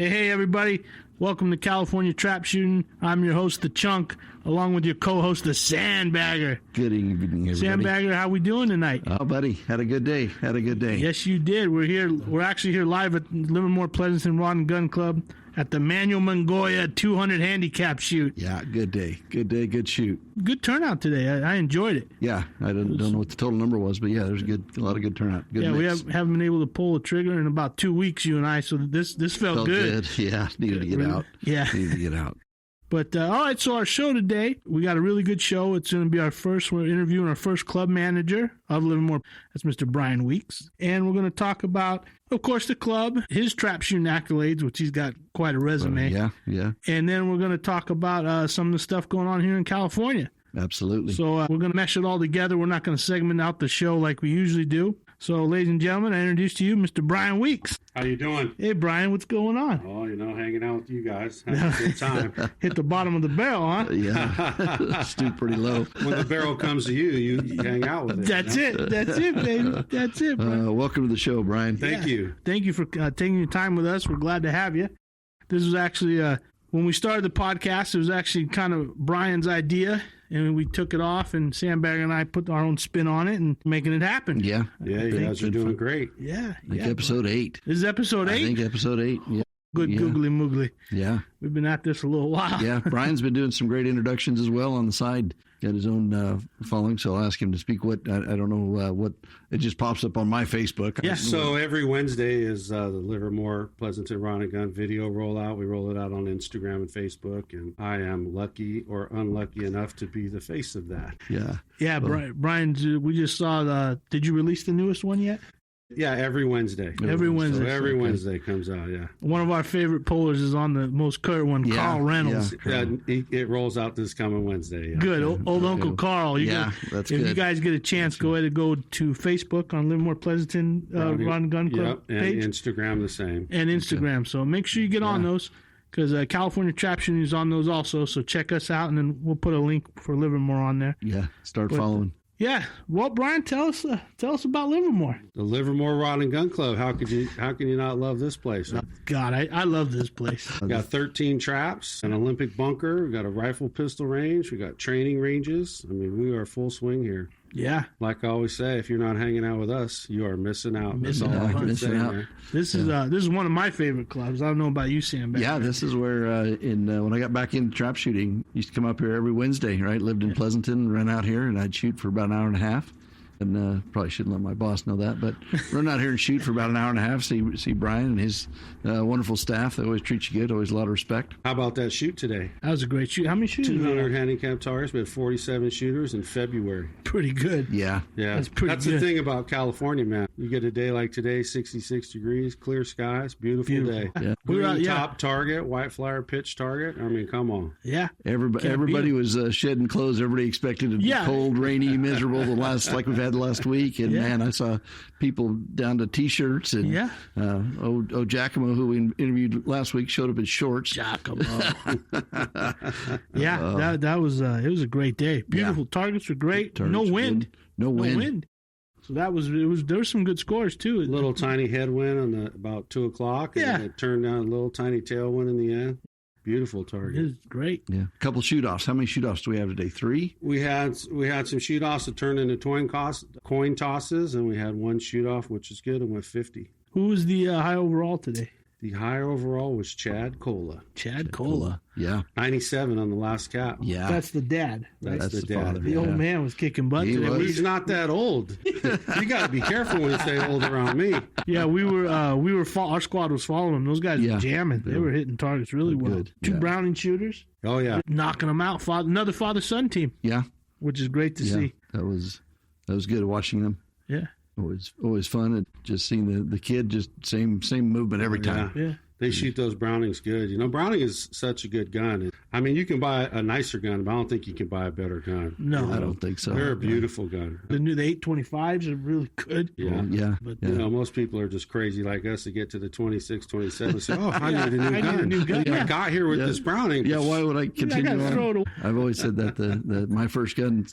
Hey, everybody. Welcome to California Trapshooting. I'm your host, the Chunk, along with your co-host, the Sandbagger. Good evening, everybody. Sandbagger, how we doing tonight? Oh, buddy, had a good day. Yes, you did. We're actually here live at Livermore, Pleasanton Rod and Gun Club at the Manuel Mongoya 200 handicap shoot. Yeah, good day, good shoot. Good turnout today. I enjoyed it. Yeah, I don't know what the total number was, but yeah, there's a lot of good turnout. Good mix. We haven't been able to pull the trigger in about 2 weeks, you and I, so this felt good. Yeah, needed to get out. Yeah. Needed to get out. But, all right, so our show today, we got a really good show. It's going to be we're interviewing our first club manager of Livermore. That's Mr. Brian Weeks. And we're going to talk about, of course, the club, his trap shooting accolades, which he's got quite a resume. Yeah. And then we're going to talk about some of the stuff going on here in California. Absolutely. So we're going to mesh it all together. We're not going to segment out the show like we usually do. So, ladies and gentlemen, I introduce to you Mr. Brian Weeks. How you doing? Hey, Brian, what's going on? Oh, hanging out with you guys. Having a good time. Hit the bottom of the barrel, huh? Yeah. Stoop pretty low. When the barrel comes to you hang out with it. That's it, baby. That's it, Brian. Welcome to the show, Brian. Thank you. Thank you for taking your time with us. We're glad to have you. This was actually, when we started the podcast, it was actually kind of Brian's idea. And we took it off, and Sandbagger and I put our own spin on it and making it happen. Yeah. You guys are doing great. Yeah. I think episode 8. This is episode 8? I think episode 8, yeah. Good googly moogly. Yeah. We've been at this a little while. Yeah. Brian's been doing some great introductions as well on the side. Got his own following, so I'll ask him to speak. I don't know what it just pops up on my Facebook. Yeah. So every Wednesday is the Livermore Pleasanton Rod and Gun video rollout. We roll it out on Instagram and Facebook, and I am lucky or unlucky enough to be the face of that. Yeah. Yeah, Brian, we just saw did you release the newest one yet? Yeah, every Wednesday. Every Wednesday. So every Wednesday comes out, yeah. One of our favorite pullers is on the most current one, Yeah, Carl Reynolds. Yeah, it rolls out this coming Wednesday. Yeah. Good. Old Uncle Carl. That's good. If you guys get a chance, go ahead and go to Facebook on Livermore Pleasanton Rod and Gun Club page. And Instagram the same. And Instagram. Okay. So make sure you get on those, because California Trapshooting is on those also. So check us out, and then we'll put a link for Livermore on there. Yeah, start following. Yeah. Well, Brian, tell us about Livermore. The Livermore Rod and Gun Club. How can you not love this place? God, I love this place. We got 13 traps, an Olympic bunker. We got a rifle pistol range. We got training ranges. I mean, we are full swing here. Yeah. Like I always say, if you're not hanging out with us, you are missing out. That's all I can say, man. This is one of my favorite clubs. I don't know about you, Sam. Yeah, this is where when I got back into trap shooting, used to come up here every Wednesday, right? Lived in Pleasanton, run out here, and I'd shoot for about an hour and a half. And probably shouldn't let my boss know that, but run out here and shoot for about an hour and a half, see Brian and his wonderful staff. They always treat you good, always a lot of respect. How about that shoot today? That was a great shoot. How many shooters? 200 handicap targets. We had 47 shooters in February. Pretty good. Yeah. That's pretty good. That's the thing about California, man. You get a day like today, 66 degrees, clear skies, beautiful day. Yeah. Green top target, white flyer pitch target. I mean, come on. Yeah. Everybody was shedding clothes. Everybody expected it to be cold, rainy, miserable like we've had last week. And man, I saw people down to T-shirts. And Giacomo, who we interviewed last week, showed up in shorts. Giacomo. That was it was a great day. Beautiful targets were great. No wind. No wind. So there was some good scores too. A little tiny headwind on about 2:00. Yeah. And it turned down a little tiny tailwind in the end. Beautiful target. It was great. Yeah. A couple shoot-offs. How many shoot-offs do we have today? 3? We had some shoot-offs that turned into coin tosses, and we had one shoot-off, which is good, and went 50. Who was the high overall today? The high overall was Chad Cola. Chad Cola. Yeah. 97 on the last cap. Yeah. That's the dad. That's the dad. father. The old man was kicking butt today. He's not that old. You got to be careful when you say old around me. Yeah, our squad was following them. Those guys were jamming. They were hitting targets really well. Good. 2 Browning shooters. Oh, yeah. Knocking them out. Another father-son team. Yeah. Which is great to see. That was good watching them. Yeah. Always fun. And just seeing the kid, just same movement every time. Yeah. They shoot those Brownings good. Browning is such a good gun. I mean, you can buy a nicer gun, but I don't think you can buy a better gun. No. I don't think so. They're a beautiful gun. The 825s are really good. Yeah. Well, yeah. But, You know, most people are just crazy like us to get to the 26, 27 and say, oh, I need a new I need gun. a new gun. I got here with this Browning. Yeah, why would I I continue gotta throw it on? away. I've always said that my first gun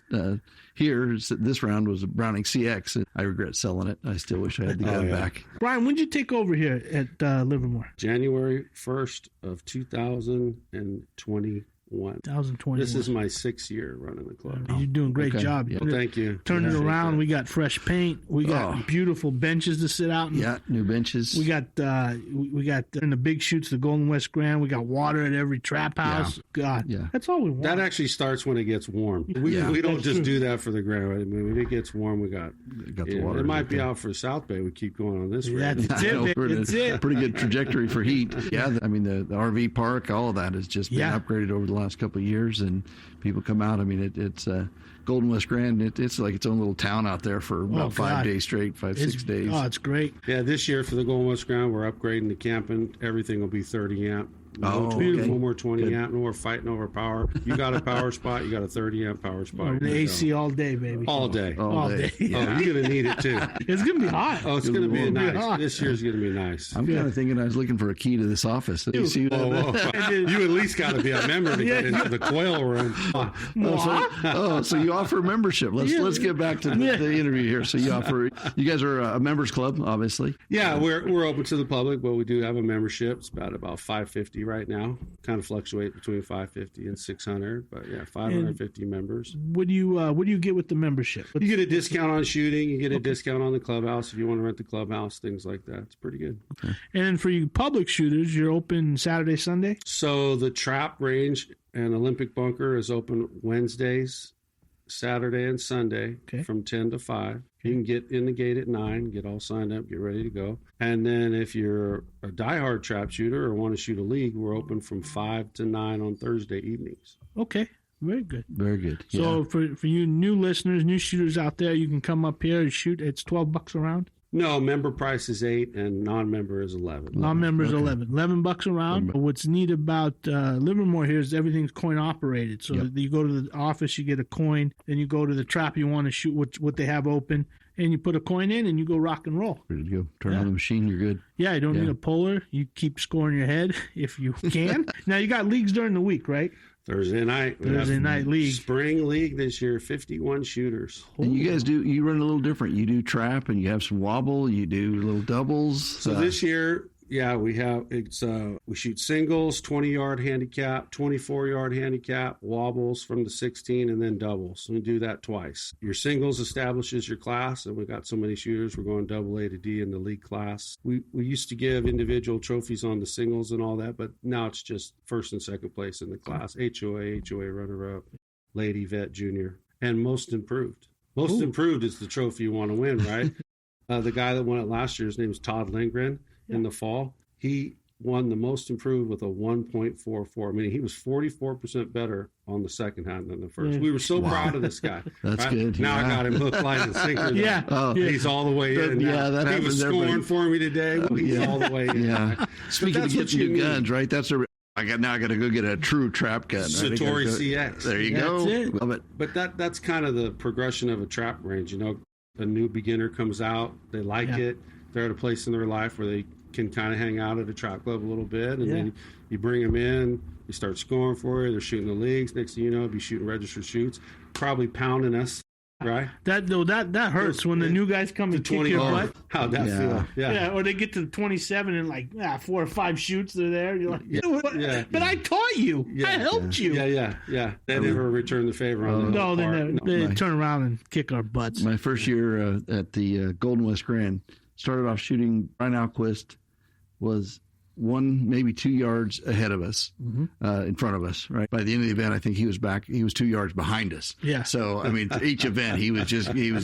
here this round was a Browning CX, and I regret selling it. I still wish I had the gun back. Brian, when did you take over here at Livermore? January 1st of 2021. 2021. This is my 6th year running the club. You're doing a great Okay. job. Yeah. Well, thank you. Turn it Appreciate around. that. We got fresh paint. We got beautiful benches to sit out. Yeah, new benches. We got in the big shoots, the Golden West Grand. We got water at every trap house. God, Yeah. that's all we want. That actually starts when it gets warm. We don't That's just true. do that for the Grand. I mean, when it gets warm, we got the water. It might be out for South Bay. We keep going on this road. That's I it. know, baby. we're in That's a it. pretty good trajectory for heat. Yeah, I mean the RV park, all of that has just been upgraded over the last couple of years, and people come out. I mean, it's Golden West Grand. It's like its own little town out there for about 5 days straight, 6 days. Oh, it's great. Yeah, this year for the Golden West Ground, we're upgrading the camping. Everything will be 30 amp. Oh, No okay. more 20 Good. amp. No more fighting over power. You got a power spot. You got a 30 amp power spot. The AC all day, baby. all day. all day. Oh, you're gonna need it too. It's gonna be hot. Oh, it's gonna be It'll be nice. hot. This year's gonna be nice. I'm kind of thinking I was looking for a key to this office. You see Whoa, whoa. You at least got to be a member to get into the coil room. so you offer membership. Let's get back to the interview here. So you guys are a members club, obviously. Yeah, we're open to the public, but we do have a membership. It's about $550 right now. Kind of fluctuate between 550 and 600, but yeah, 550 members. What do you get with the membership? You get a discount on shooting. You get a discount on the clubhouse if you want to rent the clubhouse. Things like that. It's pretty good. And then for you public shooters, you're open Saturday, Sunday. So the trap range and Olympic bunker is open Wednesdays, Saturday, and Sunday from 10 to 5. You can get in the gate at 9, get all signed up, get ready to go. And then if you're a diehard trap shooter or want to shoot a league, we're open from 5 to 9 on Thursday evenings. Okay, very good. Very good. So for you new listeners, new shooters out there, you can come up here and shoot. It's $12 a round. No, member price is 8 and non-member is 11. Non-members 11. $11 a round. What's neat about Livermore here is everything's coin operated. So you go to the office, you get a coin, then you go to the trap you want to shoot what they have open, and you put a coin in and you go rock and roll. Ready to go. Turn on the machine. You're good. Yeah, you don't need a puller. You keep scoring your head if you can. Now you got leagues during the week, right? Thursday night. Thursday night league. Spring league this year, 51 shooters. And you guys you run a little different. You do trap and you have some wobble. You do little doubles. So this year, we shoot singles, 20-yard handicap, 24-yard handicap, wobbles from the 16, and then doubles. So we do that twice. Your singles establishes your class, and we got so many shooters. We're going AA to D in the league class. We used to give individual trophies on the singles and all that, but now it's just first and second place in the class. HOA runner-up, lady, vet, junior, and most improved. Most improved is the trophy you want to win, right? The guy that won it last year, his name is Todd Lindgren. In the fall, he won the most improved with a 1.44. I mean, he was 44% better on the second hand than the first. We were so proud of this guy. That's good. Now I got him hook, line, and sinker. He's all the way in. That he was scoring everybody. for me today. He's all the way in. Yeah. Speaking of that's getting what you new need. guns, right? I got to go get a true trap gun. Satori CX. There you go. That's it. Love it. But that's kind of the progression of a trap range. You know, a new beginner comes out, they like it. They're at a place in their life where they can kind of hang out at a trap club a little bit, and then you bring them in, you start scoring for you, they're shooting the leagues. Next thing you know, be shooting registered shoots, probably pounding us, right? That hurts when the new guys come and kick your butt. How'd that feel? Yeah, or they get to the 27 and like 4 or 5 shoots are there. You're like, but I taught you. I helped you. Yeah. They never return the favor on No, the they turn around and kick our butts. My first year at the Golden West Grand, started off shooting. Brian Alquist was 1, maybe 2 yards ahead of us, in front of us. Right by the end of the event, I think he was 2 yards behind us. Yeah. So I mean, each event he was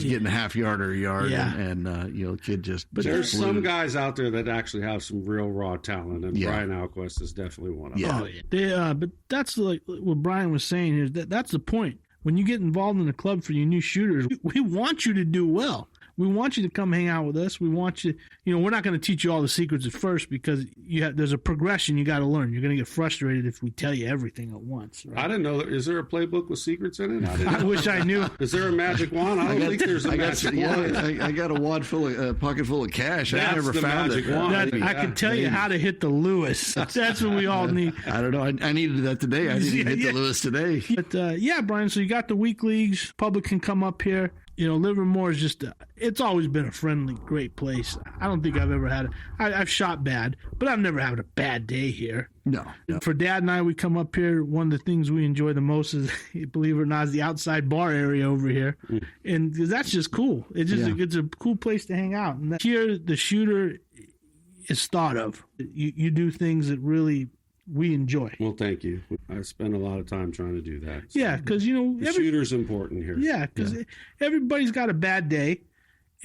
getting a half yard or a yard, and the kid just. But there's some guys out there that actually have some real raw talent, and Brian Alquist is definitely one of them. But that's like what Brian was saying is that's the point. When you get involved in the club for your new shooters, we want you to do well. we want you to come hang out with us. We want you, we're not going to teach you all the secrets at first because there's a progression you got to learn. You're going to get frustrated if we tell you everything at once. Right? I didn't know. Is there a playbook with secrets in it? I wish I knew. Is there a magic wand? I don't think there's a magic wand. I got a pocket full of cash. I never found it. I can tell you how to hit the Lewis. That's what we all need. I don't know. I needed that today. I didn't even hit the Lewis today. But Brian, so you got the week leagues. Public can come up here. Livermore is it's always been a friendly, great place. I don't think I've ever had I've shot bad, but I've never had a bad day here. No. For Dad and I, we come up here. One of the things we enjoy the most is, believe it or not, is the outside bar area over here. And that's just cool. It's a cool place to hang out. And here, the shooter is thought of. You do things that really we enjoy. Well, thank you. I spend a lot of time trying to do that. So. Yeah, because the shooter's important here. Yeah, because everybody's got a bad day,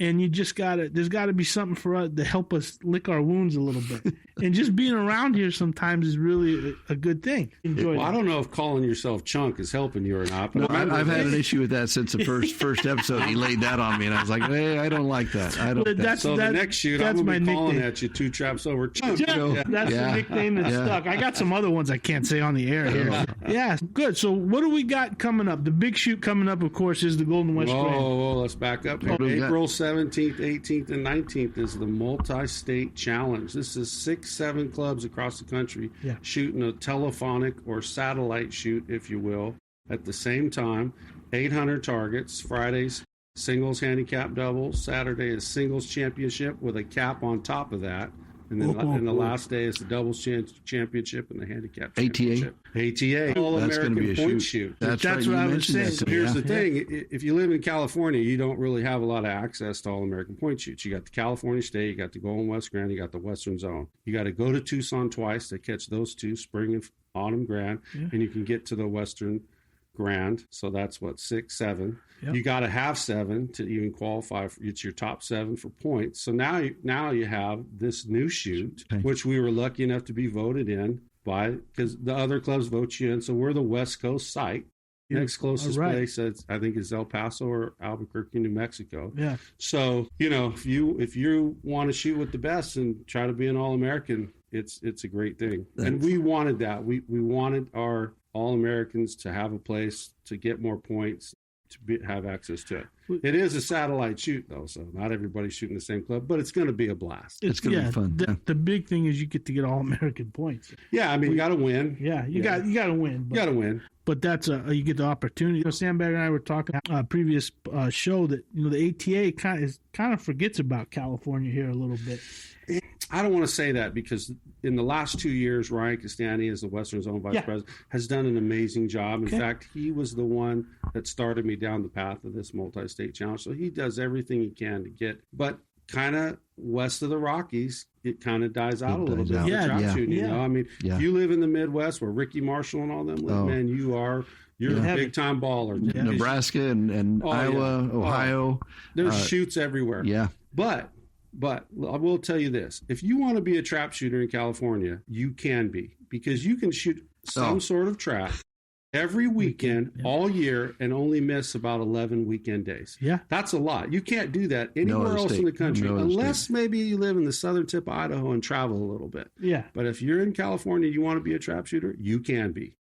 and there's got to be something for us to help us lick our wounds a little bit. And just being around here sometimes is really a good thing. Enjoy. I don't know if calling yourself Chunk is helping you or not. But I've had an issue with that since the first episode. He laid that on me, and I was like, "Hey, I don't like that. I don't." The next shoot, I'm going to be calling at you 2 traps over Chunk. That's the nickname that stuck. I got some other ones I can't say on the air here. Yeah, good. So what do we got coming up? The big shoot coming up, of course, is the Golden West Grand. Whoa, let's back up. April 17th, 18th, and 19th is the Multi-State Challenge. This is 6-7 clubs across the country shooting a telephonic or satellite shoot, if you will, at the same time. 800 targets. Fridays, singles, handicap, doubles. Saturday is singles championship with a cap on top of that. And then the last day is the doubles championship and the handicap championship. ATA. All-American point shoot. That's what I was saying. Here's the thing. If you live in California, you don't really have a lot of access to All-American point shoots. You got the California State, you got the Golden West Grand, you got the Western Zone. You got to go to Tucson twice to catch those two, spring and autumn Grand, and you can get to the Western Grand. So that's 6, 7. You got to have 7 to even qualify. It's your top 7 for points. So now you have this new shoot, which we were lucky enough to be voted in by, because the other clubs vote you in. So we're the West Coast site. Next closest place, I think, is El Paso or Albuquerque, New Mexico. Yeah. So if you want to shoot with the best and try to be an All-American, it's a great thing. And we wanted that. We wanted our All-Americans to have a place to get more points, to have access to it. It is a satellite shoot, though, so not everybody's shooting the same club, but it's going to be a blast. It's going to be fun. The big thing is you get to get All-American points. Yeah, I mean, you got to win. Yeah, you got to win. You got to win. But that's you get the opportunity. Sandbagger and I were talking previous show that the ATA kind of forgets about California here a little bit. I don't want to say that because in the last 2 years, Ryan Castani, as the Western Zone Vice President, has done an amazing job. In fact, he was the one that started me down the path of this multi-state challenge. So he does everything he can to get, but kind of west of the Rockies, it kind of dies out a little bit for trap shooting. I mean, if you live in the Midwest where Ricky Marshall and all them live, man, you're a big time baller. Nebraska and Iowa, Ohio. There's shoots everywhere. Yeah. But I will tell you this. If you want to be a trap shooter in California, you can be, because you can shoot some sort of trap every weekend all year and only miss about 11 weekend days. Yeah. That's a lot. You can't do that anywhere else in the country unless maybe you live in the southern tip of Idaho and travel a little bit. Yeah. But if you're in California, you want to be a trap shooter, you can be.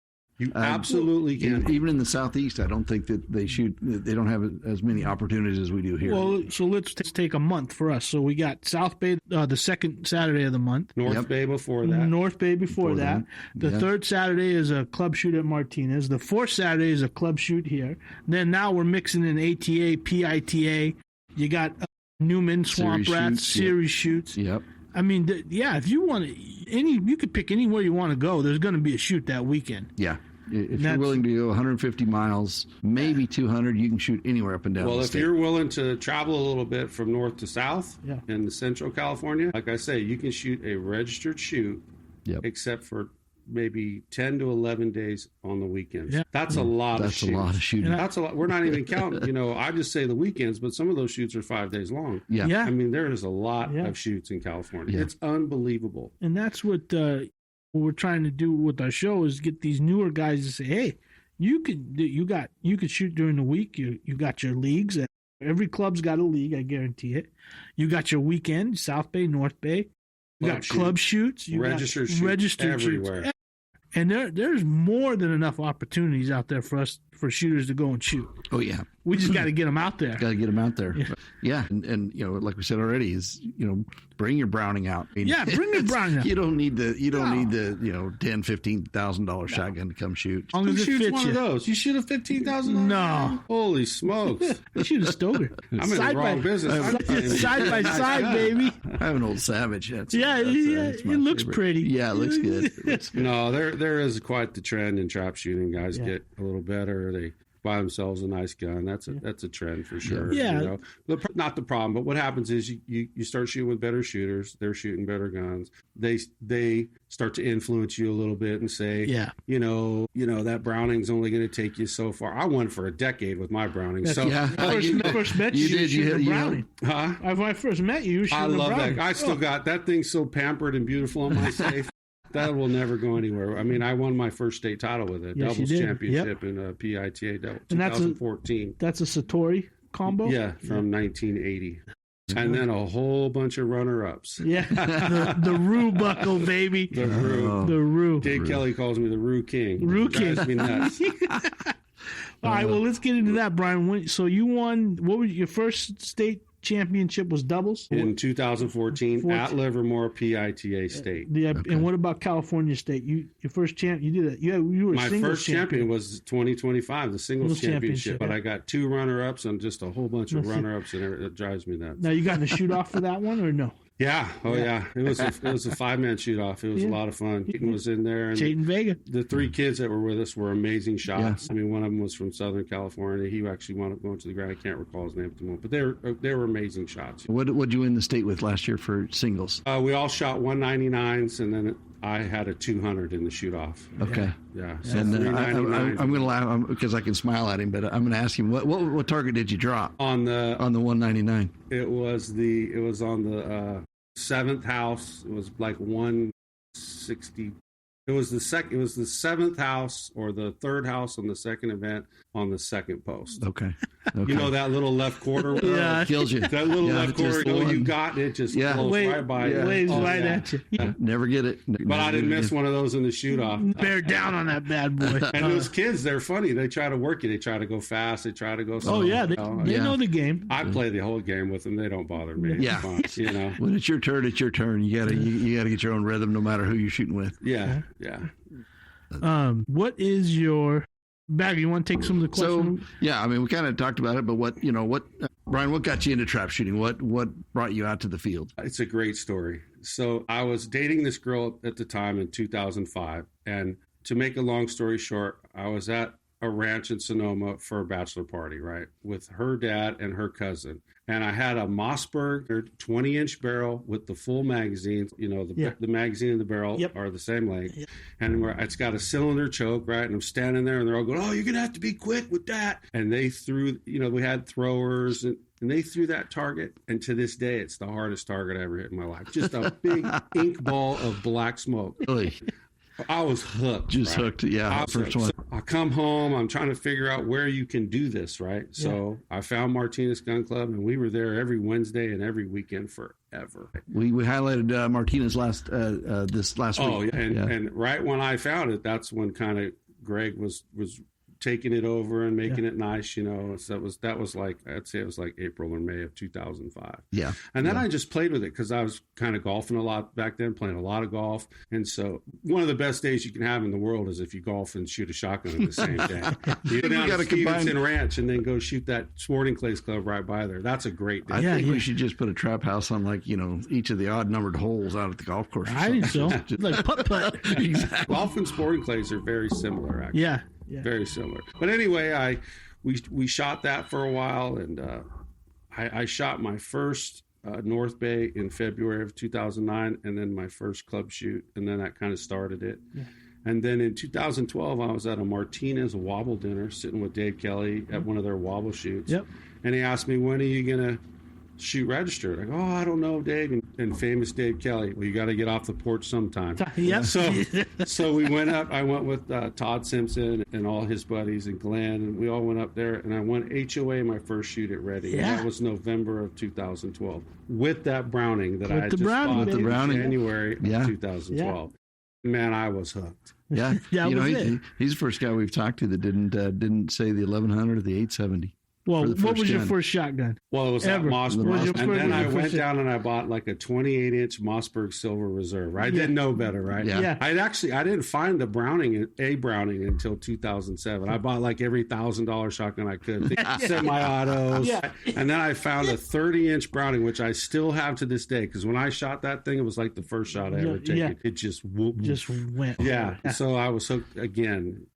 You absolutely can. Even in the Southeast, I don't think that they don't have as many opportunities as we do here. Well, so let's take a month for us. So we got South Bay the second Saturday of the month. North Bay before that. North Bay before that. The third Saturday is a club shoot at Martinez. The fourth Saturday is a club shoot here. Then now we're mixing in ATA, PITA. You got Newman, Swamp Rats, series shoots. Yep. I mean, if you want you could pick anywhere you want to go. There's going to be a shoot that weekend. Yeah. If you're willing to go 150 miles, maybe 200, you can shoot anywhere up and down the state. If you're willing to travel a little bit from north to south in the central California, like I say, you can shoot a registered shoot, except for maybe 10 to 11 days on the weekends. Yeah. That's a lot of shooting. That's a lot of shooting. That's a lot. We're not even counting, I just say the weekends, but some of those shoots are 5 days long. Yeah. I mean, there is a lot of shoots in California. Yeah. It's unbelievable. And that's what we're trying to do with our show is get these newer guys to say, hey, you could shoot during the week. You got your leagues. Every club's got a league, I guarantee it. You got your weekend, South Bay, North Bay. You got club shoots. You registered everywhere. Shoots. And there's more than enough opportunities out there for shooters to go and shoot. Oh, yeah. We just got to get them out there. Got to get them out there. Yeah. And like we said already, is, bring your Browning out. Bring your Browning out. You don't need the $10,000-$15,000 shotgun to come shoot. As long as Who it shoots fits one you. of those? You shoot a $15,000? No. Holy smokes. You shoot a Stoker. I'm in the wrong business. Side by side, baby. I have an old Savage. It looks favorite. pretty. Yeah, it looks good. No, there is quite the trend in trap shooting. Guys get a little better. They buy themselves a nice gun. That's a trend for sure. Yeah. Not the problem, but what happens is you start shooting with better shooters. They're shooting better guns. They start to influence you a little bit and say, that Browning's only going to take you so far. I won for a decade with my Browning. When I first met you, you were shooting a Browning. Huh? When I first met you, were shooting a Browning. I love that. I still got that thing so pampered and beautiful on my safe. That will never go anywhere. I mean, I won my first state title with it, doubles championship in PITA 2014. That's a Satori combo? Yeah, from 1980. And then a whole bunch of runner-ups. Yeah, the Roo buckle, baby. The Roo. The Roo. Dave Kelly calls me the Roo King. Roo King. Drives me nuts. All right, well, let's get into that, Brian. So you won, what was your first state championship was doubles? In 2014 at Livermore PITA State. And what about California State? Your first champ, you did that. You were my first champion was 2025, the singles championship. But I got 2 runner-ups and just a whole bunch of runner-ups, and it drives me nuts. Now, you got in a shoot-off for that one or no? Yeah. Yeah. It was a 5-man shoot-off. It was a lot of fun. Keaton was in there. And Chayton Vega. The 3 kids that were with us were amazing shots. Yeah. I mean, one of them was from Southern California. He actually wound up going to the ground. I can't recall his name at the moment. But they were amazing shots. What did you win the state with last year for singles? We all shot 199s, and then I had a 200 in the shoot-off. Okay. Yeah. So and I'm going to laugh because I can smile at him, but I'm going to ask him what target did you drop on the 199? It was on the 7th house. It was like 160. It was the 7th house or the 3rd house on the second event on the second post. Okay. You know that little left quarter? Kills you. That little left quarter, you got it, just blows right by you. Waves right at you. Yeah. Never get it. But I didn't miss one of those in the shoot-off. Bear down on that bad boy. And those kids, they're funny. They try to work you. They try to go fast. They try to go slow. Oh, yeah. They know the game. I play the whole game with them. They don't bother me. Yeah. It's fun, When it's your turn, it's your turn. You gotta get your own rhythm no matter who you're shooting with. Yeah. What is your Bagger? You want to take some of the questions? So, I mean, we kind of talked about it, but Brian, what got you into trap shooting? What brought you out to the field? It's a great story. So I was dating this girl at the time in 2005. And to make a long story short, I was at a ranch in Sonoma for a bachelor party, right, with her dad and her cousin. And I had a Mossberg 20-inch barrel with the full magazine. The magazine and the barrel are the same length. Yep. And it's got a cylinder choke, right? And I'm standing there, and they're all going, "Oh, you're going to have to be quick with that." And they threw, we had throwers, and they threw that target. And to this day, it's the hardest target I ever hit in my life. Just a big ink ball of black smoke. Really? I was hooked. Hooked, yeah. First one. So I come home. I'm trying to figure out where you can do this, right? So I found Martinez Gun Club, and we were there every Wednesday and every weekend forever. We highlighted Martinez this last week. Oh, yeah. And right when I found it, that's when kind of Greg was taking it over and making it nice, So that was like, I'd say it was like April or May of 2005. Yeah. And then I just played with it because I was kind of golfing a lot back then, playing a lot of golf. And so one of the best days you can have in the world is if you golf and shoot a shotgun in the same day. You go down to Stevenson Ranch and then go shoot that Sporting Clays Club right by there. That's a great day. I think we should just put a trap house on each of the odd numbered holes out at the golf course. I think so. Like putt-putt. Exactly. Golf and Sporting Clays are very similar, actually. Yeah. Very similar. But anyway, we shot that for a while, and I shot my first North Bay in February of 2009, and then my first club shoot, and then that kind of started it. Yeah. And then in 2012, I was at a Martinez wobble dinner sitting with Dave Kelly at one of their wobble shoots. Yep. And he asked me, "When are you going to shoot registered?" I go, "Oh, I don't know, Dave." And and famous Dave Kelly, well, you got to get off the porch sometime. Yep. So we went up. I went with Todd Simpson and all his buddies and Glenn, and we all went up there. And I won HOA my first shoot at Reading. Yeah. That was November of 2012 with that Browning that I had just Browning, bought baby. in January of Yeah. 2012. Man, I was hooked. Yeah, That was it. he's the first guy we've talked to that didn't say the 1100 or the 870. Well, for the what first was your gun. first shotgun? Well, it was Ever. at Mossberg. What was your And then I first- went down and I bought like a 28-inch Mossberg Silver Reserve. I didn't know better, right? Yeah. I didn't find the Browning until 2007. I bought like every $1,000 shotgun I could, semi-autos. Yeah. And then I found a 30-inch Browning, which I still have to this day. Because when I shot that thing, it was like the first shot I ever taken. Yeah. It just whooped. Just went. Yeah. So I was hooked again.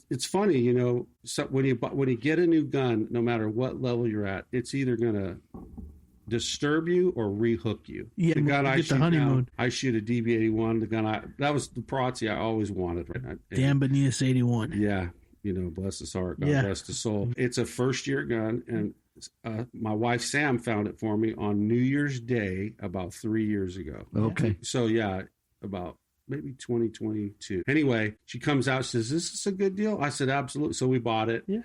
It's funny, you know, so when you get a new gun, no matter what level you're at, it's either going to disturb you or rehook you. Yeah, The gun I get the shoot honeymoon. now, I shoot a DB81. The gun that was the Protzi I always wanted. Right? Dan Benias 81. Yeah, you know, bless his heart, God Yeah. rest his soul. It's a first year gun, and my wife Sam found it for me on New Year's Day about 3 years ago. Okay. So yeah, about maybe 2022. Anyway, she comes out, she says, "Is this a good deal?" I said, "Absolutely." So we bought it. Yeah.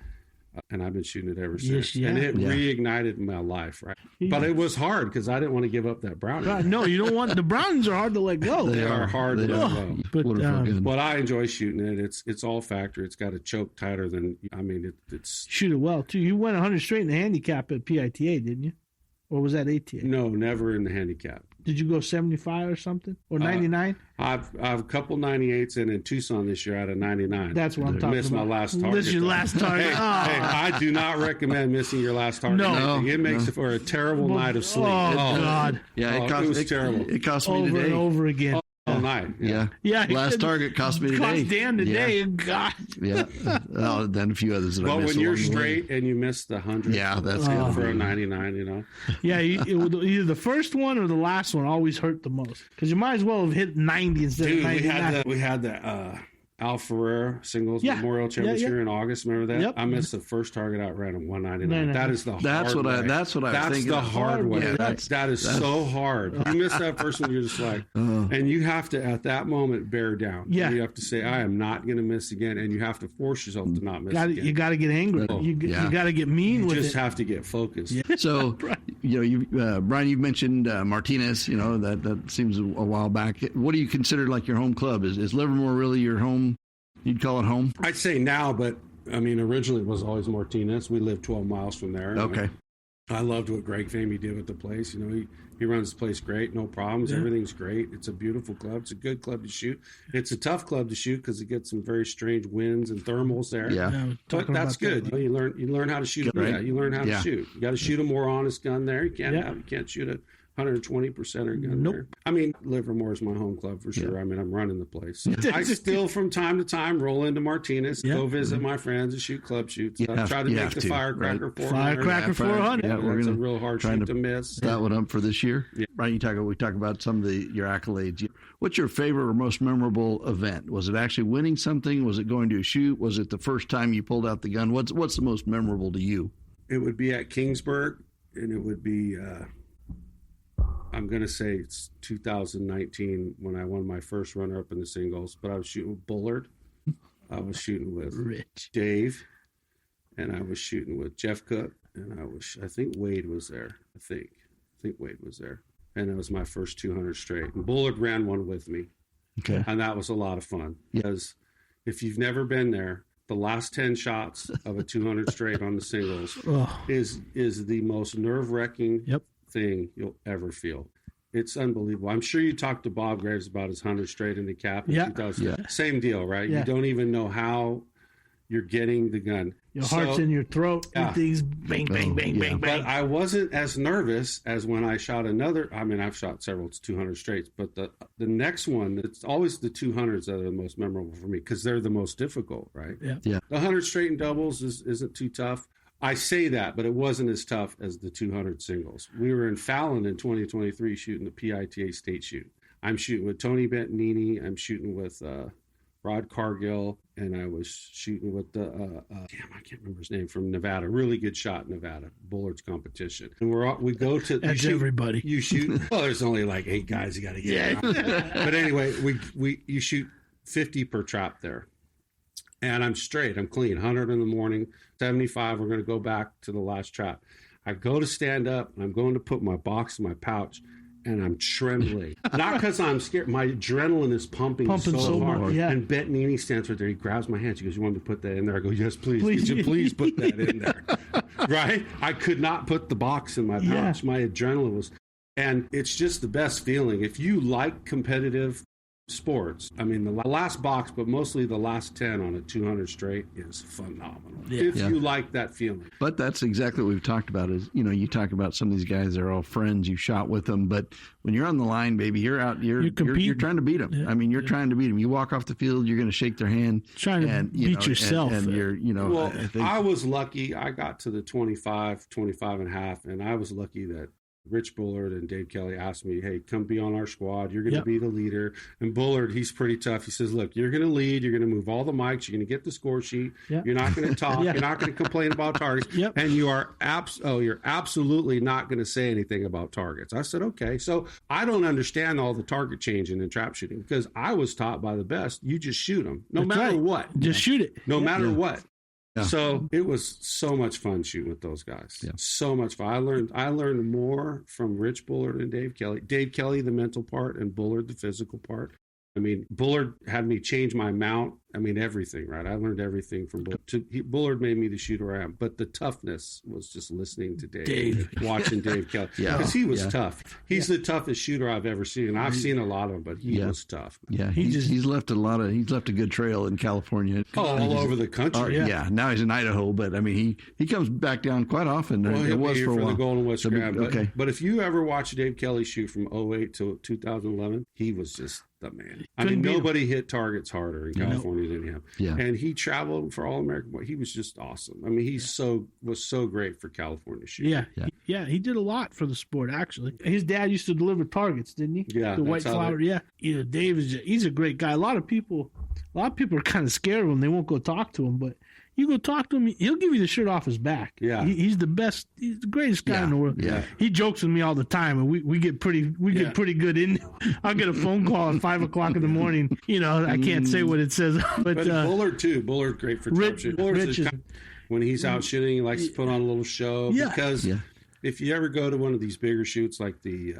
And I've been shooting it ever Yes, since. yeah. And it Yeah. reignited my life, right? But it was hard because I didn't want to give up that Browning. God, no, you don't want the Brownings are hard to let go. They are hard to They let are. go. But, What a gun. But I enjoy shooting it. It's all factory. It's got a choke tighter than, I mean, it's Shoot it well too. You went 100 straight in the handicap at PITA, didn't you? Or was that ATA? no, never in the handicap. Did you go 75 or something? Or 99? I've a couple 98s and in Tucson this year out of 99. That's what I'm talking Missed about. my last target. This is your though. last target. Hey, Oh. I do not recommend missing your last target. No. It makes it for a terrible night of sleep. Oh, God. Yeah, Oh, it it was terrible. It cost me Over today. and over again. All night. Yeah. Yeah. Last target cost me today. Cost Dan today. God. Yeah. Then a few others that I Well, missed when you're along the way. straight and you miss the 100, Yeah, that's Oh. good for a 99, you know. Yeah, either the first one or the last one always hurt the most. Because you might as well have hit 90 instead Dude, of 99. we had the Al Ferrer Singles Yeah. Memorial Championship in August. Remember that? Yep. I missed the first target out ran at 199. That is the hard That's what way. that's what I was thinking. the hard way. Yeah, That is so hard. You miss that first one, you're just like, and you have to at that moment bear down. Yeah. You have to say, I am not going to miss again, and you have to force yourself to not miss again. You got to get angry. Oh, You yeah. got to get mean You with just it. have to get focused. So, Brian, you mentioned Martinez. You know that seems a while back. What do you consider like your home club? Is Livermore really your home? You'd call it home? I'd say now, but I mean, originally it was always Martinez. We lived 12 miles from there. Okay. I loved what Greg Famey did with the place. You know, he runs the place great, no problems. Yeah. Everything's great. It's a beautiful club. It's a good club to shoot. It's a tough club to shoot because it gets some very strange winds and thermals there. Yeah. Yeah, But talking that's about good. that. You learn how to shoot. Right. Yeah, you learn how Yeah. to shoot. You got to shoot a more honest gun there. You can't shoot a 120%er gun Nope. there. I mean, Livermore is my home club for sure. Yeah. I mean, I'm running the place. I still, from time to time, roll into Martinez, Yeah. go visit my friends and shoot club shoots. You have- Try to you make have the to, Firecracker right. 400. Firecracker Yeah, 400. Yeah, we're That's a gonna real hard trying shoot to to miss. that one up for this year. Yeah. Brian, we talk about some of your accolades. What's your favorite or most memorable event? Was it actually winning something? Was it going to a shoot? Was it the first time you pulled out the gun? What's the most memorable to you? It would be at Kingsburg, and it would be, I'm going to say it's 2019 when I won my first runner-up in the singles, but I was shooting with Bullard. I was shooting with Rich. Dave, and I was shooting with Jeff Cook, and I think Wade was there. I think Wade was there. And it was my first 200 straight. And Bullard ran one with me. Okay. And that was a lot of fun. Because if you've never been there, the last 10 shots of a 200 straight on the singles Oh, is the most nerve-wracking Yep. thing you'll ever feel. It's unbelievable. I'm sure you talked to Bob Graves about his 100 straight in the cap in Yeah. 2000. Yeah. Same deal, right? Yeah. You don't even know how you're getting the gun. your heart's So- in your throat. Yeah. Things bang, bang, bang, yeah. bang, bang. But I wasn't as nervous as when I shot another. I mean, I've shot several 200 straights, but the next one, it's always the 200s that are the most memorable for me because they're the most difficult, right? Yeah. Yeah. The 100 straight and doubles isn't too tough. I say that, but it wasn't as tough as the 200 singles. We were in Fallon in 2023 shooting the PITA state shoot. I'm shooting with Tony Bentonini. I'm shooting with Rod Cargill. and I was shooting with the I can't remember his name, from Nevada. Really good shot in Nevada, Bullard's competition. And we go to That's everybody. You shoot. Well, there's only like 8 guys you got to get. Yeah. But anyway, you shoot 50 per trap there, and I'm straight. I'm clean. 100 in the morning, 75. We're going to go back to the last trap. I go to stand up, and I'm going to put my box in my pouch. And I'm trembling, not because I'm scared. My adrenaline is pumping so hard. Yeah. And Bettinini stands right there. He grabs my hand. She goes, "You want me to put that in there?" I go, "Yes, please. Could you please put that in there?" Right? I could not put the box in my pouch. My adrenaline was, and it's just the best feeling. If you like competitive sports, I mean, the last box, but mostly the last 10 on a 200 straight is phenomenal. If you like that feeling. But that's exactly what we've talked about is, you talk about some of these guys, they're all friends, you shot with them, but when you're on the line, baby, you're out, you're trying to beat them. Yeah. I mean, you're trying to beat them. You walk off the field, you're going to shake their hand. Trying to beat yourself. And you're, well, I was lucky. I got to the 25 and a half, and I was lucky that Rich Bullard and Dave Kelly asked me, "Hey, come be on our squad. You're going to be the leader." And Bullard, he's pretty tough. He says, "Look, you're going to lead. You're going to move all the mics. You're going to get the score sheet. You're not going to talk. You're not going to complain about targets. And you are you're absolutely not going to say anything about targets." I said, "Okay." So I don't understand all the target changing in trap shooting because I was taught by the best. You just shoot them, no matter what. Just shoot it, no matter what. Yeah. So it was so much fun shooting with those guys. Yeah. So much fun. I learned more from Rich Bullard and Dave Kelly. Dave Kelly, the mental part, and Bullard, the physical part. I mean, Bullard had me change my mount. I mean, everything, right? I learned everything from Bullard. Bullard made me the shooter I am. But the toughness was just listening to Dave. Watching Dave Kelly. Because he was tough. He's the toughest shooter I've ever seen. I've seen a lot of them, but he was tough. Yeah, he's left a good trail in California. All over the country. Now he's in Idaho, but I mean, he comes back down quite often. Well, it was for a while. The Golden West Grand. Okay. But if you ever watch Dave Kelly shoot from 2008 to 2011, he was just the man. I mean, nobody hit targets harder in California than him. Yeah. And he traveled for All American. He was just awesome. I mean, he was so great for California shooting. Yeah. He did a lot for the sport, actually. His dad used to deliver targets, didn't he? Yeah. The white flower. Dave he's a great guy. A lot of people are kind of scared of him. They won't go talk to him, but you go talk to him, he'll give you the shirt off his back. Yeah. He's the best. He's the greatest guy in the world. Yeah. He jokes with me all the time, and we get pretty good in. I'll get a phone call at 5 o'clock in the morning. I can't say what it says. But Bullard, too. Bullard, great for trap shooting. When he's out shooting, he likes to put on a little show. Yeah. Because if you ever go to one of these bigger shoots like the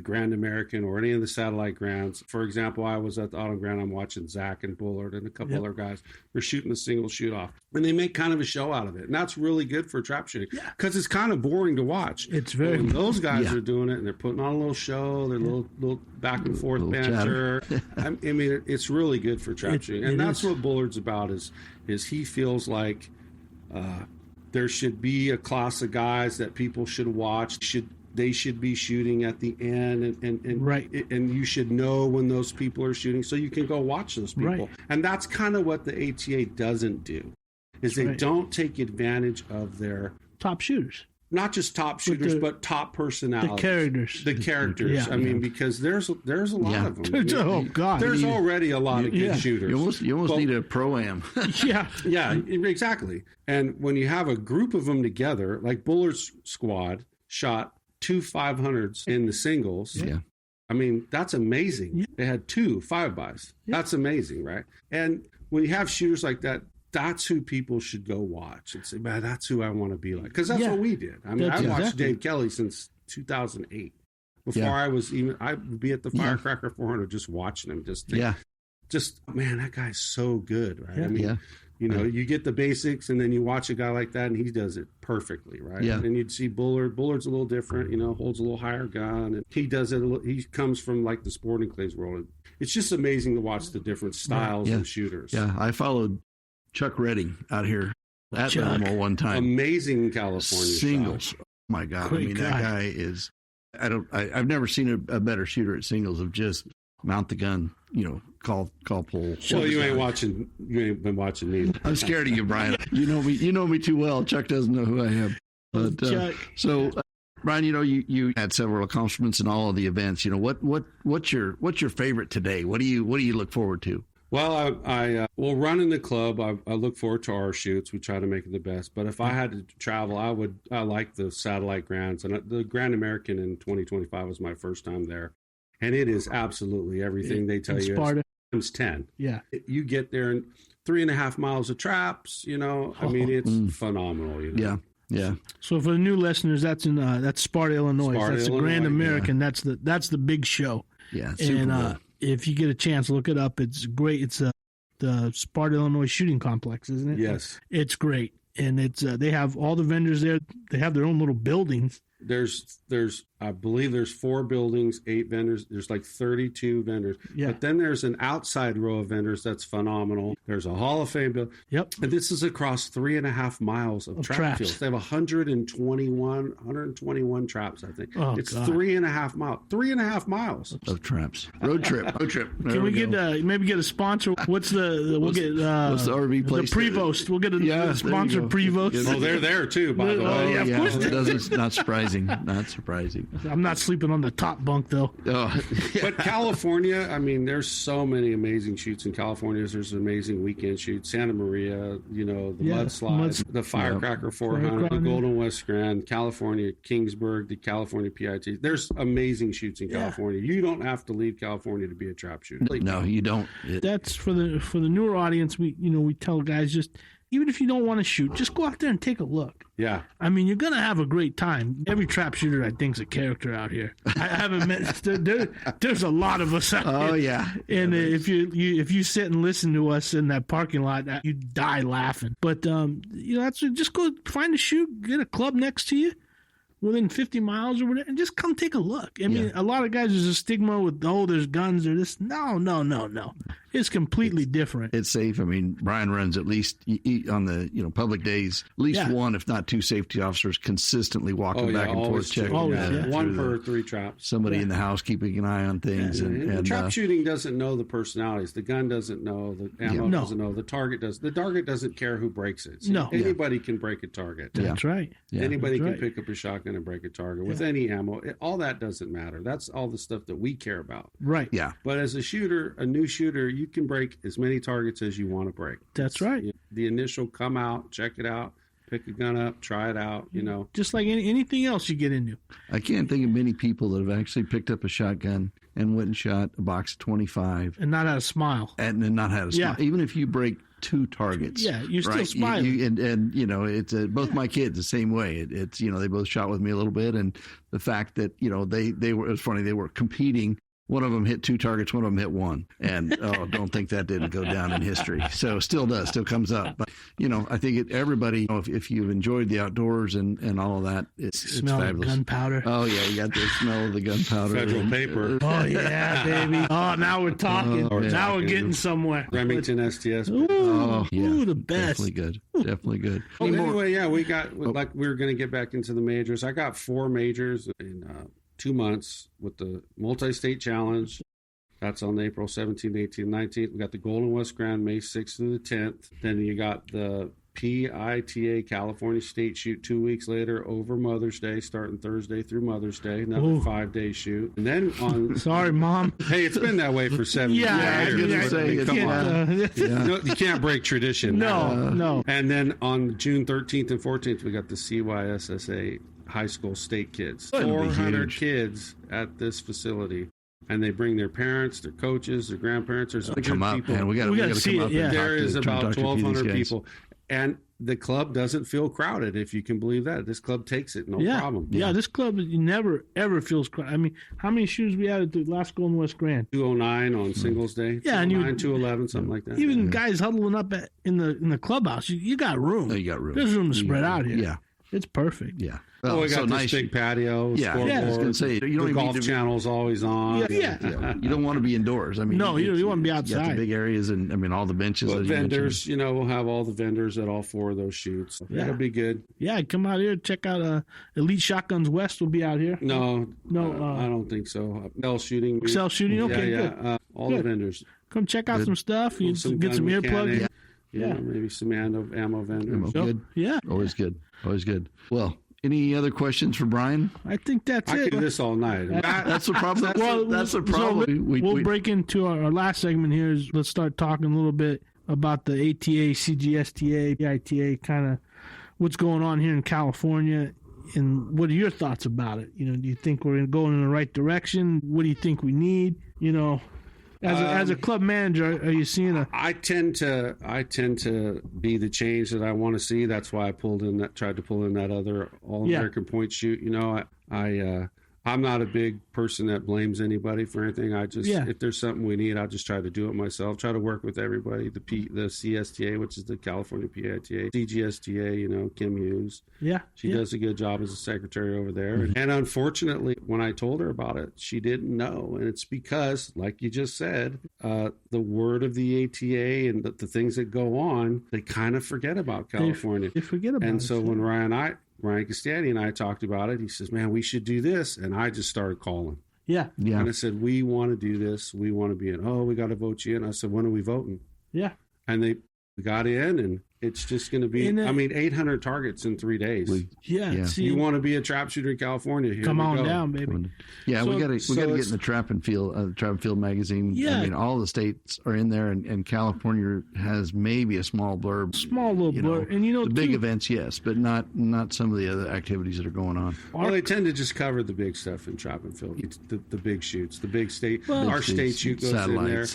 Grand American or any of the satellite grounds. For example, I was at the Autumn Ground. I'm watching Zach and Bullard and a couple other guys. They're shooting a single shoot off. And they make kind of a show out of it. And that's really good for trap shooting because it's kind of boring to watch. It's very. When those guys are doing it and they're putting on a little show, their little back and forth banter. I mean, it's really good for trap shooting. And that's what Bullard's about is he feels like there should be a class of guys that people should watch. They should be shooting at the end, and you should know when those people are shooting, so you can go watch those people. Right. And that's kind of what the ATA doesn't do, is they don't take advantage of their top shooters. Not just top shooters, but top personalities. The characters. I mean, because there's a lot of them. There's already a lot of good shooters. You almost need a pro-am. Yeah, exactly. And when you have a group of them together, like Bullard's squad shot 2 500s in the singles. Yeah. I mean, that's amazing. Yeah. They had 2 5-bys. Yeah. That's amazing, right? And when you have shooters like that, that's who people should go watch and say, man, that's who I want to be like. Because that's what we did. I mean, I watched Dave Kelly since 2008. Before I would be at the Firecracker 400 just watching him. Just man, that guy's so good, right? I mean, you get the basics, and then you watch a guy like that, and he does it perfectly, right? Yeah. And you'd see Bullard. Bullard's a little different, holds a little higher gun, and he does it. He comes from like the sporting clays world. It's just amazing to watch the different styles of shooters. Yeah, I followed Chuck Redding out here at Livermore one time. Amazing California singles. Shot. Oh my God! Great that guy is. I've never seen a better shooter at singles of just mount the gun, call pull. Well, you ain't been watching me. I'm scared of you, Brian. You know me too well. Chuck doesn't know who I am. But Brian, you had several accomplishments in all of the events. What's your favorite today? What do you look forward to? Well, I running the club, I look forward to our shoots. We try to make it the best. But if I had to travel, I like the satellite Grands. And the Grand American in 2025 was my first time there. And it is absolutely everything they tell you. Sparta. Times 10. Yeah. You get there in 3.5 miles of traps, I mean, it's phenomenal. Yeah. Yeah. So for the new listeners, that's Sparta, Illinois. That's the Grand American. Yeah. That's the big show. Yeah. Super cool. If you get a chance, look it up. It's great. It's the Sparta, Illinois shooting complex, isn't it? Yes. It's great. And it's they have all the vendors there. They have their own little buildings. There's I believe there's 4 buildings, 8 vendors. There's like 32 vendors. Yeah. But then there's an outside row of vendors that's phenomenal. There's a Hall of Fame building. Yep. And this is across 3.5 miles of trap fields. They have 121 traps, I think. Oh, it's God. 3.5 miles. 3.5 miles of traps. Road trip. Can we get maybe get a sponsor? What's what's the RV place? The Prevost. We'll get a sponsor Prevost. Oh, they're there too, by the way. Yeah, of course. It's not surprising. Not surprising. I'm not sleeping on the top bunk though. Oh, yeah. But California, I mean, there's so many amazing shoots in California. There's amazing weekend shoots. Santa Maria, the mudslides, the Firecracker 400, the Golden West Grand, California, Kingsburg, the California PIT. There's amazing shoots in California. You don't have to leave California to be a trap shooter. No, you don't. That's for the newer audience. We tell guys, just even if you don't want to shoot, just go out there and take a look. Yeah. I mean, you're going to have a great time. Every trap shooter, I think, is a character out here. I haven't met, there's a lot of us out here. Oh, yeah. And if you sit and listen to us in that parking lot, you die laughing. But, just go find a shoot, get a club next to you within 50 miles or whatever, and just come take a look. I mean, a lot of guys, there's a stigma with, there's guns or this. No. It's completely different. It's safe. I mean, Brian runs at least on the public days, at least one, if not 2 safety officers consistently walking back and forth checking. One per 3 traps. Somebody in the house keeping an eye on things. And trap shooting doesn't know the personalities. The gun doesn't know. The ammo doesn't know. The target does. The target doesn't care who breaks it. So anybody can break a target. That's right. Yeah. Anybody can pick up a shotgun and break a target with any ammo. All that doesn't matter. That's all the stuff that we care about. Right. Yeah. But as a new shooter, you can break as many targets as you want to break. That's right. The initial come out, check it out, pick a gun up, try it out, Just like anything else you get into. I can't think of many people that have actually picked up a shotgun and went and shot a box of 25. And not had a smile. And not had a smile. Even if you break 2 targets. Yeah, you're still smiling. And it's both my kids the same way. It's they both shot with me a little bit, and the fact that they were, it was funny, they were competing. One of them hit 2 targets, one of them hit 1. And don't think that didn't go down in history. So still comes up. But I think everybody, if you've enjoyed the outdoors and all of that, it's fabulous. Gunpowder. Oh yeah, you got the smell of the gunpowder. Federal paper. Oh yeah, baby. Oh, now we're talking. Now we're getting somewhere. Remington STS. Ooh, the best. Definitely good. Well, anyway, we got we were going to get back into the majors. I got 4 majors in 2 months with the multi-state challenge. That's on April 17th, 18th, 19th. We got the Golden West Grand May 6th through the 10th. Then you got the PITA California State Shoot 2 weeks later over Mother's Day, starting Thursday through Mother's Day. Another 5-day shoot. And then on... Sorry, Mom. Hey, it's been that way for 7 years. I was going to say, come on. No, you can't break tradition. No. And then on June 13th and 14th, we got the CYSSA High School State Kids. 400 kids at this facility. And they bring their parents, their coaches, their grandparents. There's 100 people. Man, we got to see come up. There is about 1,200 people. And the club doesn't feel crowded, if you can believe that. This club takes it, no problem. Yeah, this club never, ever feels crowded. I mean, how many shooters we had at the last Golden West Grand? 209 on singles day. Yeah, 211, something like that. Even guys huddling up in the clubhouse, you got room. You got room. There's room to spread out here. Yeah. It's perfect. Yeah. Well, we got this big patio. Yeah, I was going to say, you don't the golf channel's always on. Yeah. You don't want to be indoors. I mean, no, you want to be outside. You got the big areas, and I mean, all the benches. Well, vendors, we'll have all the vendors at all 4 of those shoots. That'll be good. Yeah, come out here, check out Elite Shotguns West will be out here. No, I don't think so. Excel Shooting. Okay, good. All the vendors. Come check out some stuff. You get some earplugs. Yeah, maybe some ammo vendors. Good. Yeah. Always good. Well, Any other questions for Brian? I think that's I it. could do this all night. That's the problem. That's the So problem. we'll break into our last segment here. Let's start talking a little bit about the ATA, CGSTA, ITA, kind of what's going on here in California. And what are your thoughts about it? Do you think we're going in the right direction? What do you think we need? As a club manager, are you seeing a? I tend to be the change that I want to see. That's why I tried to pull in that other All-American point shoot. I'm not a big person that blames anybody for anything. If there's something we need, I'll just try to do it myself. Try to work with everybody. The CSTA, which is the California PITA, CGSTA, Kim Hughes. Yeah. She does a good job as a secretary over there. Mm-hmm. And unfortunately, when I told her about it, she didn't know. And it's because, like you just said, the word of the ATA and the things that go on, they kind of forget about California. They forget about it. And so when Ryan Castani and I talked about it, he says, man, we should do this. And I just started calling. Yeah. And I said, we want to do this. We want to be in. Oh, we got to vote you in. I said, when are we voting? Yeah. And they got in, and it's just going to be, 800 targets in 3 days. See, you want to be a trap shooter in California? Come on down, baby. Yeah, we got to get in the Trap and Field magazine. Yeah. I mean, all the states are in there, and California has maybe a small blurb. Blurb. And the big events, yes, but not some of the other activities that are going on. Well, they tend to just cover the big stuff in Trap and Field, the big shoots, the big state. Our state shoot goes in there.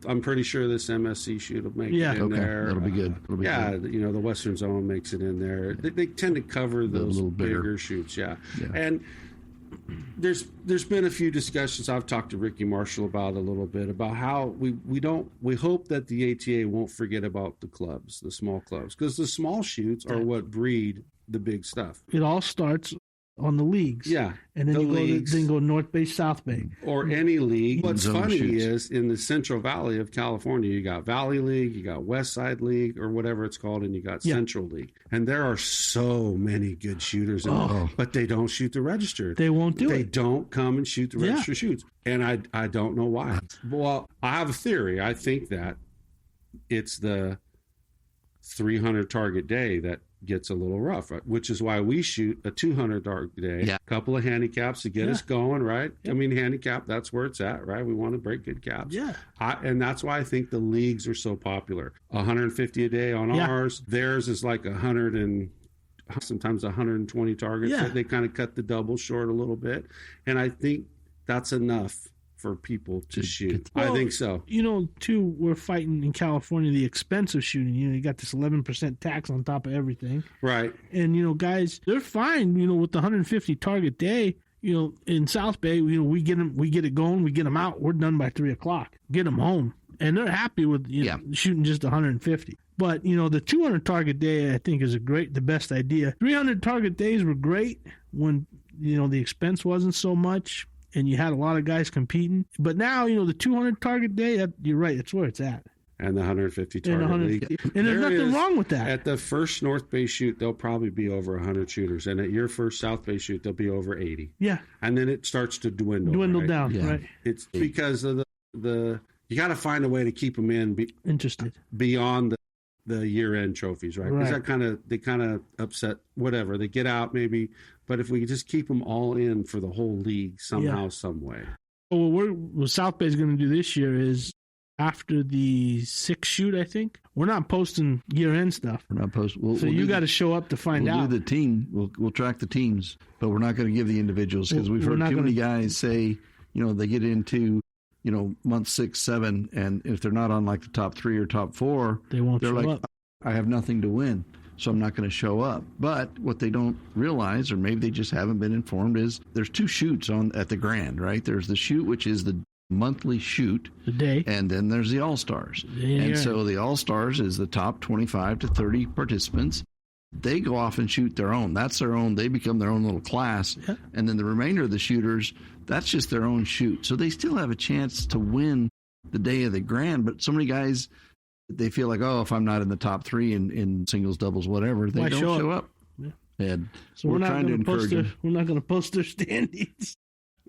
I'm pretty sure this MSC shoot will make it in there. That'll be good. The Western Zone makes it in there. They tend to cover those little bigger shoots, And there's been a few discussions I've talked to Ricky Marshall about a little bit about how we hope that the ATA won't forget about the small clubs, because the small shoots are what breed the big stuff. It all starts on the leagues. Yeah. And then go North Bay, South Bay. Or any league. What's funny shoots. is in the Central Valley of California, you got Valley League, you got West Side League, or whatever it's called, and you got Central League. And there are so many good shooters in there, but they don't shoot the registered. They won't do it. They don't come and shoot the registered shoots. And I don't know why. Well, I have a theory. I think that it's the 300 target day that gets a little rough, right? Which is why we shoot a 200 target day, a couple of handicaps to get us going, right? I mean, handicap, that's where it's at, right? We want to break good caps. Yeah. And that's why I think the leagues are so popular. 150 a day on ours. Theirs is like 100 and sometimes 120 targets. Yeah. They kind of cut the double short a little bit. And I think that's enough for people to shoot. I think so. Too, we're fighting in California the expense of shooting. You got this 11% tax on top of everything. Right. And, guys, they're fine, with the 150 target day. In South Bay, we get it going, we get them out. We're done by 3:00. Get them home. And they're happy with shooting just 150. But, the 200 target day, I think, is the best idea. 300 target days were great when, the expense wasn't so much and you had a lot of guys competing. But now, the 200 target day, you're right, that's where it's at. And the 150 target league. And there's nothing wrong with that. At the first North Bay shoot, there'll probably be over 100 shooters. And at your first South Bay shoot, there'll be over 80. Yeah. And then it starts to dwindle down, right? It's because of the you got to find a way to keep them interested beyond the year-end trophies, right? Because they kind of upset whatever. They get out maybe, but if we just keep them all in for the whole league somehow, some way. Well, what South Bay is going to do this year is after the 6th shoot, I think, we're not posting year-end stuff. We're not posting. So you got to show up to find out. We'll do the team. We'll track the teams, but we're not going to give the individuals because we've heard too many guys say, they get into month 6, 7, and if they're not on like the top 3 or top 4, they're like, up. I have nothing to win, so I'm not going to show up. But what they don't realize, or maybe they just haven't been informed, is there's 2 shoots at the Grand, right? There's the shoot, which is the monthly shoot, the day, and then there's the All-Stars. And so the All-Stars is the top 25 to 30 participants. They go off and shoot their own. That's their own. They become their own little class. Yeah. And then the remainder of the shooters, that's just their own shoot. So they still have a chance to win the day of the Grand. But so many guys, they feel like, if I'm not in the top 3 in singles, doubles, whatever, they don't show up. Yeah. And so we're trying to encourage them. We're not going to post their standings.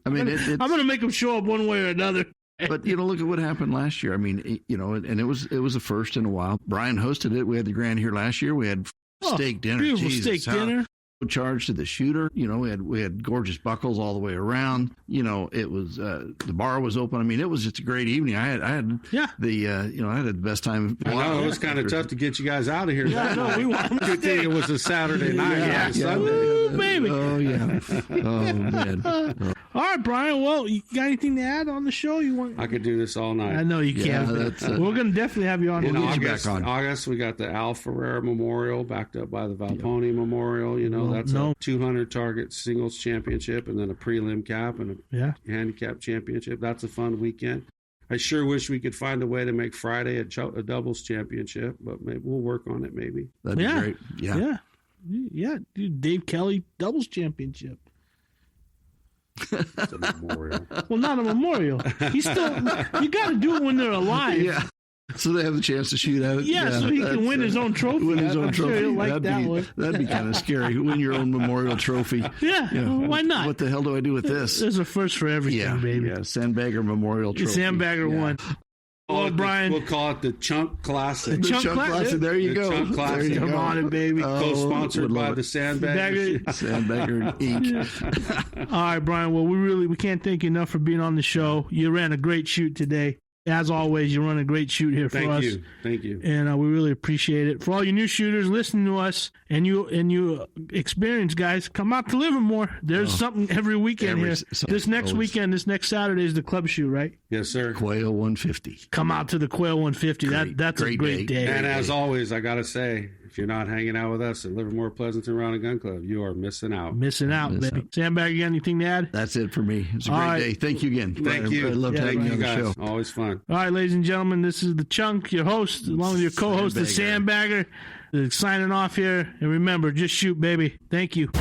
I mean, I'm going to make them show up one way or another. But, look at what happened last year. I mean, and it was the first in a while. Brian hosted it. We had the Grand here last year. We had steak dinner. Beautiful Jesus, steak dinner. charge to the shooter. We had gorgeous buckles all the way around. It was the bar was open. I mean, it was just a great evening. I had I had the best time. I know it was kind of tough to get you guys out of here. Yeah, no, we want to Good thing it was a Saturday night, not Sunday. Ooh, baby. Oh yeah. Oh man. All right, Brian. Well, you got anything to add on the show? You want? I could do this all night. I know you Yeah, can. that's, We're going to definitely have you on. In We'll get you August, back on. August, we got the Al Ferrer Memorial backed up by the Valpone Memorial. That's no. a 200 target singles championship and then a prelim cap and Yeah. a handicap championship. That's a fun weekend. I sure wish we could find a way to make Friday a doubles championship, but maybe we'll work on it maybe. That'd be Yeah. great. Yeah. Yeah. Dude, Dave Kelly doubles championship. It's a memorial. Well, not a memorial. He's still. You got to do it when they're alive. Yeah. So they have the chance to shoot at it. Yeah, so he can win his own trophy. Win his own I'm trophy. Sure he'll like that one. That'd be kind of scary. Win your own memorial trophy. Yeah, why not? What the hell do I do with this? There's a first for everything, baby. Yeah, Sandbagger Memorial Trophy. Sandbagger won. Oh, Brian. We'll call it the Chunk Classic. The Chunk Chunk Classic. There you The go. Chunk Classic. There you Come go. on it, baby. Co-sponsored would by love the it. Sandbagger. Sandbagger Inc. All right, Brian. Well, we can't thank you enough for being on the show. You ran a great shoot today. As always, you run a great shoot here for us. Thank you. And we really appreciate it. For all you new shooters listening to us and you experienced guys, come out to Livermore. There's something every weekend here. This next weekend, this next Saturday is the club shoot, right? Yes, sir. Quail 150. Come out to the Quail 150. That's a great day. And as always, I got to say, if you're not hanging out with us at Livermore Pleasanton Round and Gun Club, you are missing out. Missing out, baby. Sandbag, you got anything to add? That's it for me. It's a great day. Thank you again. Thank you. I loved having you on the guys. show. Always fun. All right, ladies and gentlemen, this is the Chunk, your host, along with your co-host, the Sandbagger, signing off here. And remember, just shoot, baby. Thank you.